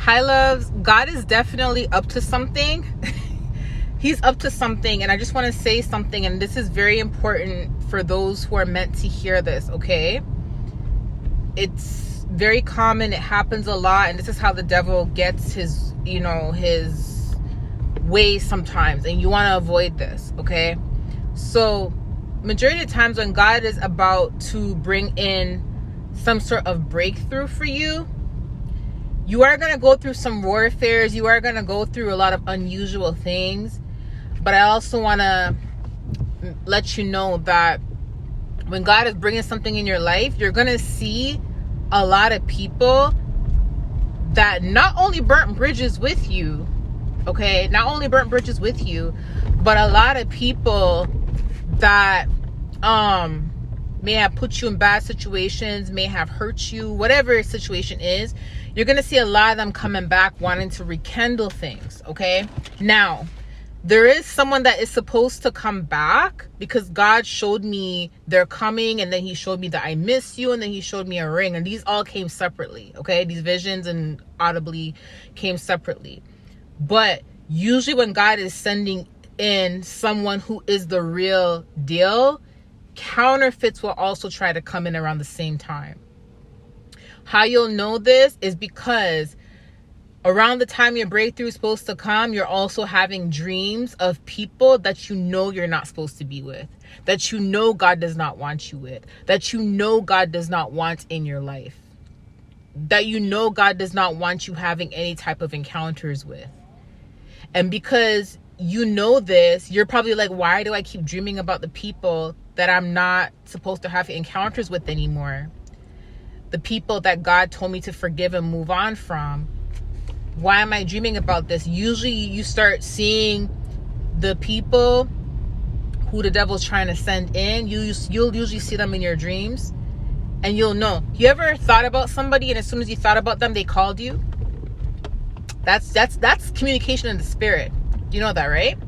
Hi, loves. God is definitely up to something. He's up to something, and I just want to say something, and this is very important for those who are meant to hear this, okay? It's very common. It happens a lot, and this is how the devil gets his way sometimes, and you want to avoid this, okay? So majority of the times when God is about to bring in some sort of breakthrough for you, you are going to go through some warfares. You are going to go through a lot of unusual things. But I also want to let you know that when God is bringing something in your life, you're going to see a lot of people that not only burnt bridges with you, okay? Not only burnt bridges with you, but a lot of people that may have put you in bad situations, may have hurt you, whatever your situation is. You're going to see a lot of them coming back wanting to rekindle things, okay? Now, there is someone that is supposed to come back because God showed me they're coming, and then he showed me that I miss you, and then he showed me a ring, and these all came separately, okay? These visions and audibly came separately. But usually when God is sending in someone who is the real deal, counterfeits will also try to come in around the same time. How you'll know this is because around the time your breakthrough is supposed to come, you're also having dreams of people that you know you're not supposed to be with, that you know God does not want you with, that you know God does not want in your life, that you know God does not want you having any type of encounters with. And because you know this, you're probably like, why do I keep dreaming about the people that I'm not supposed to have encounters with anymore? The people that God told me to forgive and move on from. Why am I dreaming about this? Usually you start seeing the people who the devil's trying to send in. You'll usually see them in your dreams, and you'll know. You ever thought about somebody, and as soon as you thought about them, they called you? That's communication in the spirit. You know that, right?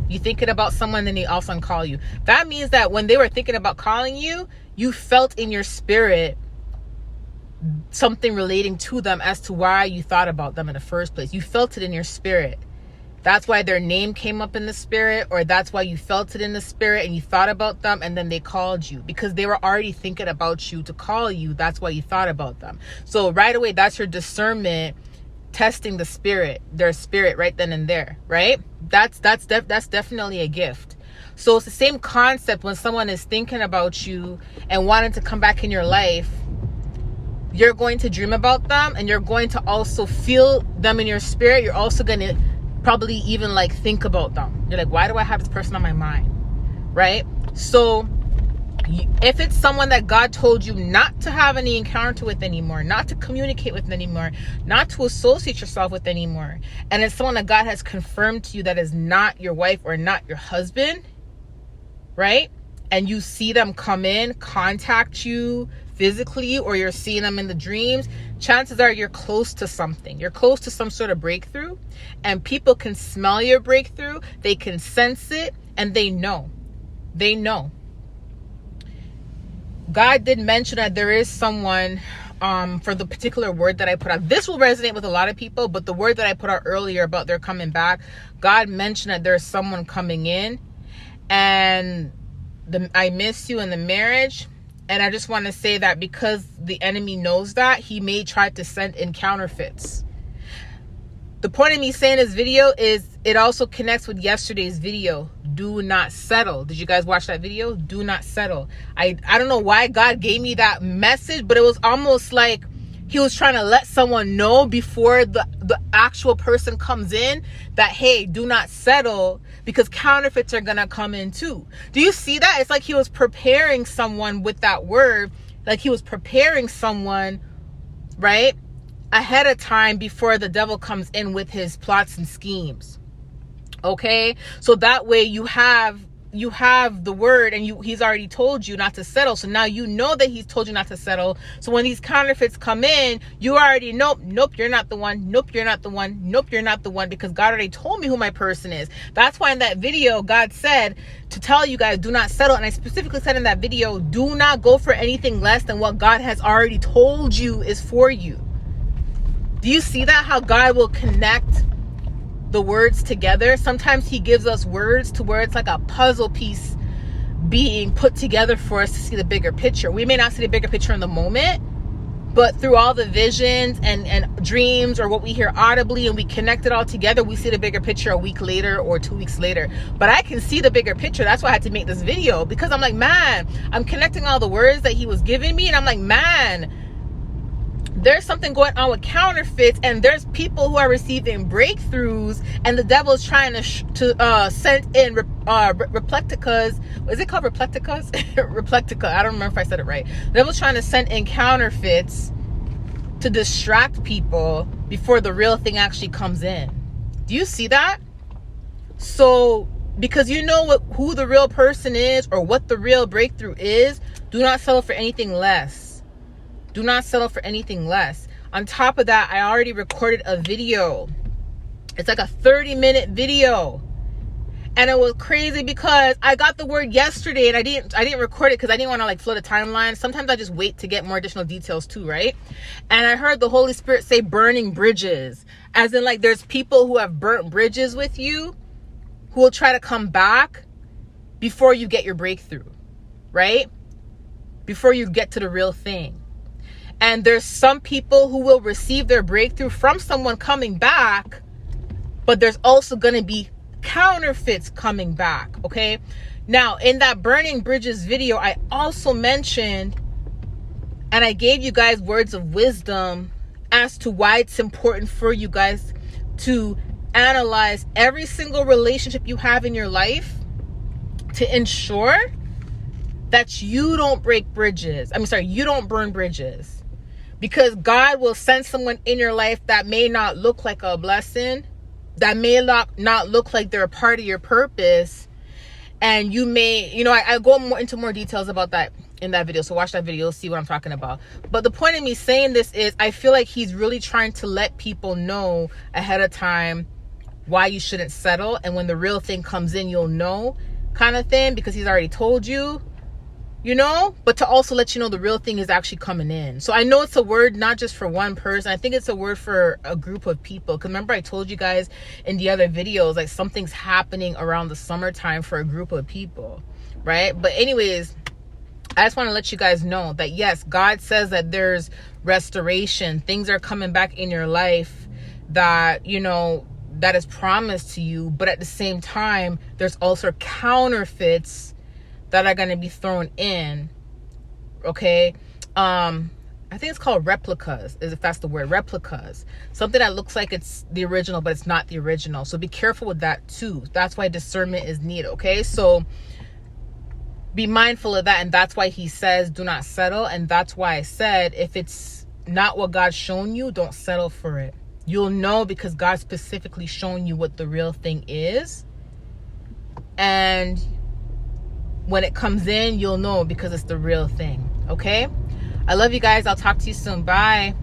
You thinking about someone, then they all of a sudden call you. That means that when they were thinking about calling you, you felt in your spirit something relating to them as to why you thought about them in the first place. You felt it in your spirit. That's why their name came up in the spirit, or that's why you felt it in the spirit and you thought about them, and then they called you because they were already thinking about you to call you. That's why you thought about them. So right away, that's your discernment testing the spirit, their spirit right then and there, right? That's definitely a gift. So it's the same concept when someone is thinking about you and wanting to come back in your life. You're going to dream about them, and you're going to also feel them in your spirit. You're also going to probably even like think about them. You're like, why do I have this person on my mind? Right? So if it's someone that God told you not to have any encounter with anymore, not to communicate with anymore, not to associate yourself with anymore, and it's someone that God has confirmed to you that is not your wife or not your husband, right? And you see them come in, contact you physically, or you're seeing them in the dreams, chances are you're close to something. You're close to some sort of breakthrough, and people can smell your breakthrough. They can sense it, and they know. They know. God did mention that there is someone for the particular word that I put out. This will resonate with a lot of people, but the word that I put out earlier about they're coming back, God mentioned that there's someone coming in, and I miss you in the marriage. And I just want to say that because the enemy knows that, he may try to send in counterfeits. The point of me saying this video is it also connects with yesterday's video. Do not settle. Did you guys watch that video? Do not settle. I don't know why God gave me that message, but it was almost like he was trying to let someone know before the actual person comes in that, hey, do not settle, because counterfeits are going to come in too. Do you see that? It's like he was preparing someone with that word, like he was preparing someone, right, ahead of time before the devil comes in with his plots and schemes. Okay? So that way you have the word, and he's already told you not to settle. So now you know that he's told you not to settle. So when these counterfeits come in, you already know, nope, you're not the one. Nope, you're not the one. Nope, you're not the one, because God already told me who my person is. That's why in that video, God said to tell you guys, do not settle. And I specifically said in that video, do not go for anything less than what God has already told you is for you. Do you see that? How God will connect the words together. Sometimes he gives us words to where it's like a puzzle piece being put together for us to see the bigger picture. We may not see the bigger picture in the moment, but through all the visions and dreams, or what we hear audibly, and we connect it all together, we see the bigger picture a week later or 2 weeks later. But I can see the bigger picture. That's why I had to make this video, because I'm like, man, I'm connecting all the words that he was giving me, and I'm like, man, there's something going on with counterfeits, and there's people who are receiving breakthroughs, and the devil is trying to send in replicas. Is it called replicas? Replica. I don't remember if I said it right. The devil's trying to send in counterfeits to distract people before the real thing actually comes in. Do you see that? So, because you know who the real person is, or what the real breakthrough is, do not settle for anything less. Do not settle for anything less. On top of that, I already recorded a video. It's like a 30-minute video. And it was crazy because I got the word yesterday, and I didn't record it because I didn't want to like flood a timeline. Sometimes I just wait to get more additional details too, right? And I heard the Holy Spirit say burning bridges. As in, like, there's people who have burnt bridges with you who will try to come back before you get your breakthrough, right? Before you get to the real thing. And there's some people who will receive their breakthrough from someone coming back, but there's also going to be counterfeits coming back, okay? Now, in that Burning Bridges video, I also mentioned, and I gave you guys words of wisdom as to why it's important for you guys to analyze every single relationship you have in your life to ensure that you don't break bridges. You don't burn bridges. Because God will send someone in your life that may not look like a blessing, that may not look like they're a part of your purpose. And you may, I go into more details about that in that video. So watch that video, see what I'm talking about. But the point of me saying this is, I feel like he's really trying to let people know ahead of time why you shouldn't settle. And when the real thing comes in, you'll know, kind of thing, because he's already told you. But to also let you know the real thing is actually coming in. So I know it's a word not just for one person. I think it's a word for a group of people. Because remember, I told you guys in the other videos, like, something's happening around the summertime for a group of people, right? But anyways, I just want to let you guys know that, yes, God says that there's restoration. Things are coming back in your life that, that is promised to you. But at the same time, there's also counterfeits that are going to be thrown in, okay? I think it's called replicas, if that's the word, replicas. Something that looks like it's the original, but it's not the original. So be careful with that too. That's why discernment is needed, okay? So be mindful of that, and that's why he says do not settle. And that's why I said, if it's not what God's shown you, don't settle for it. You'll know because God's specifically shown you what the real thing is. And when it comes in, you'll know because it's the real thing. Okay? I love you guys. I'll talk to you soon. Bye.